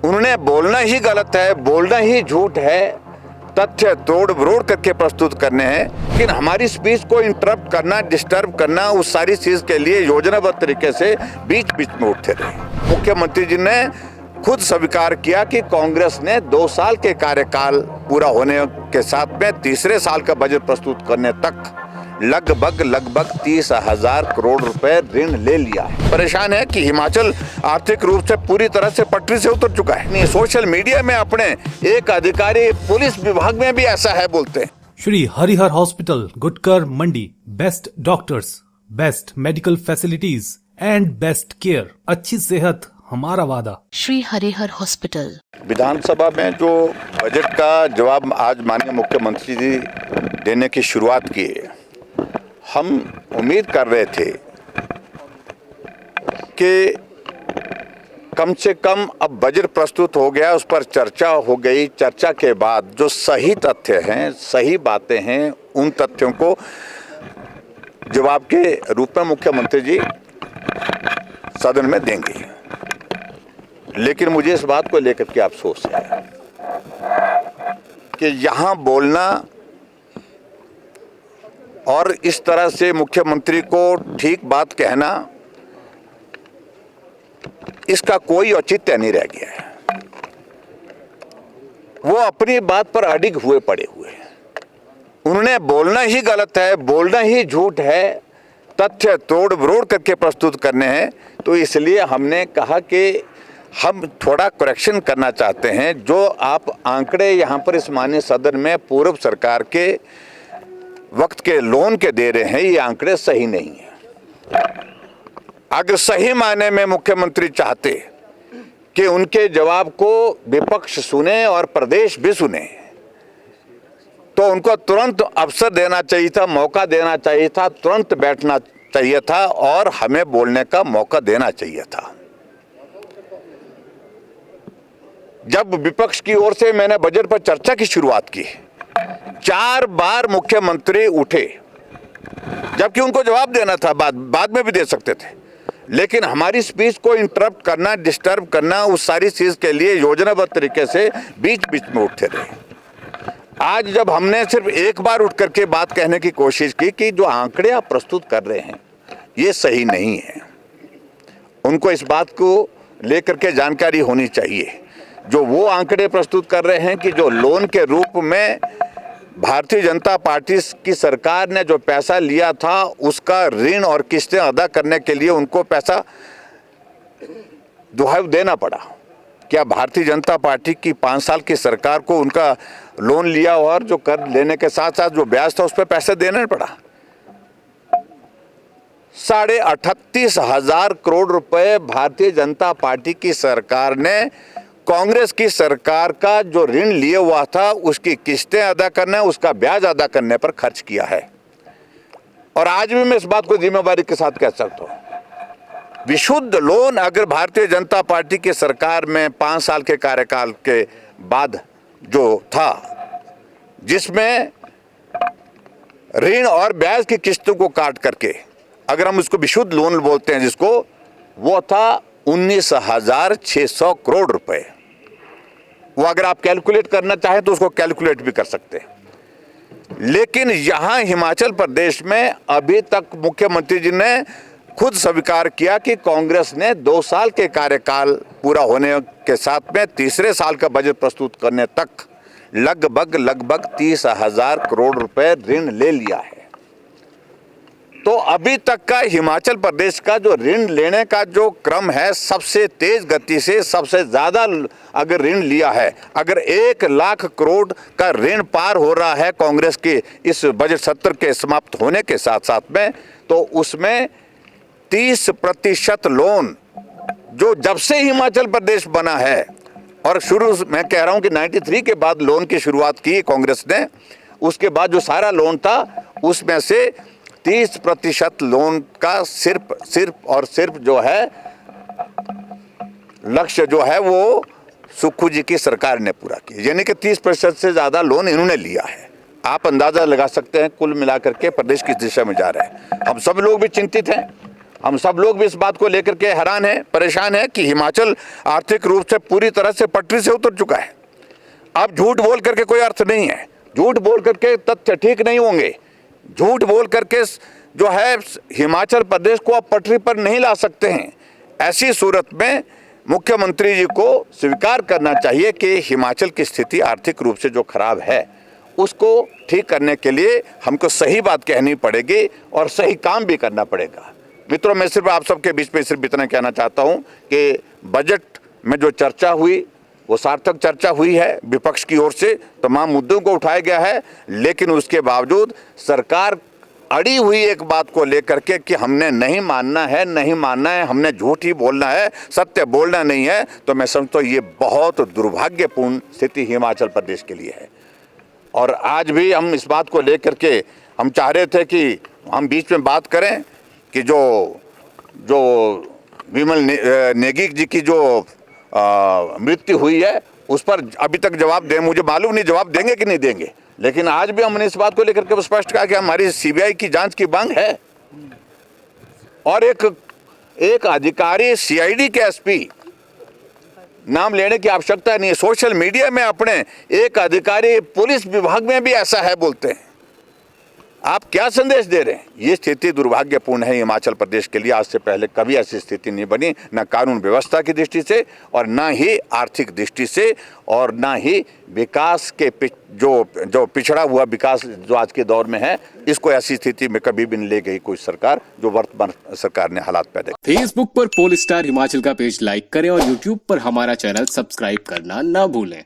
उन्होंने बोलना ही गलत है, बोलना ही झूठ है, तथ्य तोड़ मरोड़ करके प्रस्तुत करने हैं। लेकिन हमारी स्पीच को इंटरप्ट करना, डिस्टर्ब करना, उस सारी चीज के लिए योजनाबद्ध तरीके से बीच बीच में उठते रहे। मुख्यमंत्री जी ने खुद स्वीकार किया कि कांग्रेस ने 2 साल के कार्यकाल पूरा होने के साथ में तीसरे साल का बजट प्रस्तुत करने तक लगभग 30,000 करोड़ रुपए ऋण ले लिया है। परेशान है कि हिमाचल आर्थिक रूप से पूरी तरह से पटरी से उतर चुका है। सोशल मीडिया में अपने एक अधिकारी पुलिस विभाग में भी ऐसा है बोलते हैं। Shri Harihar hospital, Gutkar Mandi, best doctors, best medical facilities and best care. अच्छी सेहत हमारा वादा। श्री हरिहर हॉस्पिटल। विधानसभा में जो बजट का जवाब आज माननीय मुख्यमंत्री जी देने की शुरुआत की, हम उम्मीद कर रहे थे कि कम से कम अब बजट प्रस्तुत हो गया, उस पर चर्चा हो गई। चर्चा के बाद जो सही तथ्य हैं, सही बातें हैं, उन तथ्यों को जवाब के रूप में मुख्यमंत्री जी सदन में देंगे। लेकिन मुझे इस बात को लेकर के अफसोस है कि यहाँ बोलना और इस तरह से मुख्यमंत्री को ठीक बात कहना, इसका कोई औचित्य नहीं रह गया है। वो अपनी बात पर अडिग हुए पड़े हुए हैं। उन्होंने बोलना ही गलत है, बोलना ही झूठ है, तथ्य तोड़ मरोड़ करके प्रस्तुत करने हैं। तो इसलिए हमने कहा कि हम थोड़ा करेक्शन करना चाहते हैं। जो आप आंकड़े यहाँ पर इस माननीय सदन में पूर्व सरकार के वक्त के लोन के दे रहे हैं, ये आंकड़े सही नहीं है। अगर सही मायने में मुख्यमंत्री चाहते कि उनके जवाब को विपक्ष सुने और प्रदेश भी सुने, तो उनको तुरंत अवसर देना चाहिए था, मौका देना चाहिए था, तुरंत बैठना चाहिए था और हमें बोलने का मौका देना चाहिए था। जब विपक्ष की ओर से मैंने बजट पर चर्चा की शुरुआत की, 4 बार मुख्यमंत्री उठे, जबकि उनको जवाब देना था, बाद में भी दे सकते थे। लेकिन हमारी स्पीच को इंटरप्ट करना, डिस्टर्ब करना, उस सारी चीज के लिए योजनाबद्ध तरीके से बीच बीच में उठते रहे। आज जब हमने सिर्फ एक बार उठ करके बात कहने की कोशिश की कि जो आंकड़े आप प्रस्तुत कर रहे हैं ये सही नहीं है, उनको इस बात को लेकर के जानकारी होनी चाहिए। जो वो आंकड़े प्रस्तुत कर रहे हैं कि जो लोन के रूप में भारतीय जनता पार्टी की सरकार ने जो पैसा लिया था, उसका ऋण और किस्तें अदा करने के लिए उनको पैसा दुहाई देना पड़ा। क्या भारतीय जनता पार्टी की 5 साल की सरकार को उनका लोन लिया और जो कर लेने के साथ साथ जो ब्याज था उस पर पैसा देना पड़ा? 38,500 करोड़ रुपए भारतीय जनता पार्टी की सरकार ने कांग्रेस की सरकार का जो ऋण लिए हुआ था उसकी किस्तें अदा करने, उसका ब्याज अदा करने पर खर्च किया है। और आज भी मैं इस बात को जिम्मेदारी के साथ कह सकता हूं, विशुद्ध लोन अगर भारतीय जनता पार्टी की सरकार में 5 साल के कार्यकाल के बाद जो था, जिसमें ऋण और ब्याज की किस्तों को काट करके अगर हम उसको विशुद्ध लोन बोलते हैं जिसको, वो था 19,600 करोड़ रुपए। वो अगर आप कैलकुलेट करना चाहें तो उसको कैलकुलेट भी कर सकते हैं। लेकिन यहां हिमाचल प्रदेश में अभी तक मुख्यमंत्री जी ने खुद स्वीकार किया कि कांग्रेस ने 2 साल के कार्यकाल पूरा होने के साथ में तीसरे साल का बजट प्रस्तुत करने तक लगभग 30,000 करोड़ रुपए ऋण ले लिया है। तो अभी तक का हिमाचल प्रदेश का जो ऋण लेने का जो क्रम है, सबसे तेज गति से सबसे ज्यादा अगर ऋण लिया है, अगर 1 लाख करोड़ का ऋण पार हो रहा है कांग्रेस के इस बजट सत्र के समाप्त होने के साथ साथ में, तो उसमें 30% लोन जो जब से हिमाचल प्रदेश बना है, और शुरू मैं कह रहा हूं कि 93 के बाद लोन की शुरुआत की कांग्रेस ने, उसके बाद जो सारा लोन था उसमें से 30% लोन का सिर्फ और सिर्फ जो है लक्ष्य जो है वो सुक्खू जी की सरकार ने पूरा किया। यानी कि 30% से ज्यादा लोन इन्होंने लिया है। आप अंदाजा लगा सकते हैं कुल मिलाकर के प्रदेश किस दिशा में जा रहा है। हम सब लोग भी चिंतित हैं हम सब लोग भी इस बात को लेकर के हैरान हैं, परेशान हैं कि हिमाचल आर्थिक रूप से पूरी तरह से पटरी से उतर चुका है। अब झूठ बोल करके कोई अर्थ नहीं है, झूठ बोल करके तथ्य ठीक नहीं होंगे। झूठ बोल करके जो है हिमाचल प्रदेश को आप पटरी पर नहीं ला सकते हैं। ऐसी सूरत में मुख्यमंत्री जी को स्वीकार करना चाहिए कि हिमाचल की स्थिति आर्थिक रूप से जो खराब है उसको ठीक करने के लिए हमको सही बात कहनी पड़ेगी और सही काम भी करना पड़ेगा। मित्रों, मैं सिर्फ आप सबके बीच में सिर्फ इतना कहना चाहता हूं कि बजट में जो चर्चा हुई वो सार्थक चर्चा हुई है। विपक्ष की ओर से तमाम मुद्दों को उठाया गया है, लेकिन उसके बावजूद सरकार अड़ी हुई एक बात को लेकर के कि हमने नहीं मानना है, नहीं मानना है, हमने झूठ ही बोलना है, सत्य बोलना नहीं है, तो मैं समझता हूँ ये बहुत दुर्भाग्यपूर्ण स्थिति हिमाचल प्रदेश के लिए है। और आज भी हम इस बात को लेकर के हम चाह रहे थे कि हम बीच में बात करें कि जो विमल नेगी जी की जो मृत्यु हुई है उस पर अभी तक जवाब दें, मुझे मालूम नहीं जवाब देंगे कि नहीं देंगे, लेकिन आज भी हमने इस बात को लेकर के स्पष्ट कहा कि हमारी सीबीआई की जांच की मांग है। और एक अधिकारी सीआईडी के एसपी, नाम लेने की आवश्यकता नहीं है, सोशल मीडिया में अपने एक अधिकारी पुलिस विभाग में भी ऐसा है बोलते हैं। आप क्या संदेश दे रहे हैं? ये स्थिति दुर्भाग्यपूर्ण है हिमाचल प्रदेश के लिए। आज से पहले कभी ऐसी स्थिति नहीं बनी, न कानून व्यवस्था की दृष्टि से और न ही आर्थिक दृष्टि से और न ही विकास के जो पिछड़ा हुआ विकास जो आज के दौर में है, इसको ऐसी स्थिति में कभी भी नहीं ले गई कोई सरकार जो वर्तमान सरकार ने हालात पैदा। फेसबुक पर पोल स्टार हिमाचल का पेज लाइक करें और यूट्यूब पर हमारा चैनल सब्सक्राइब करना ना भूलें।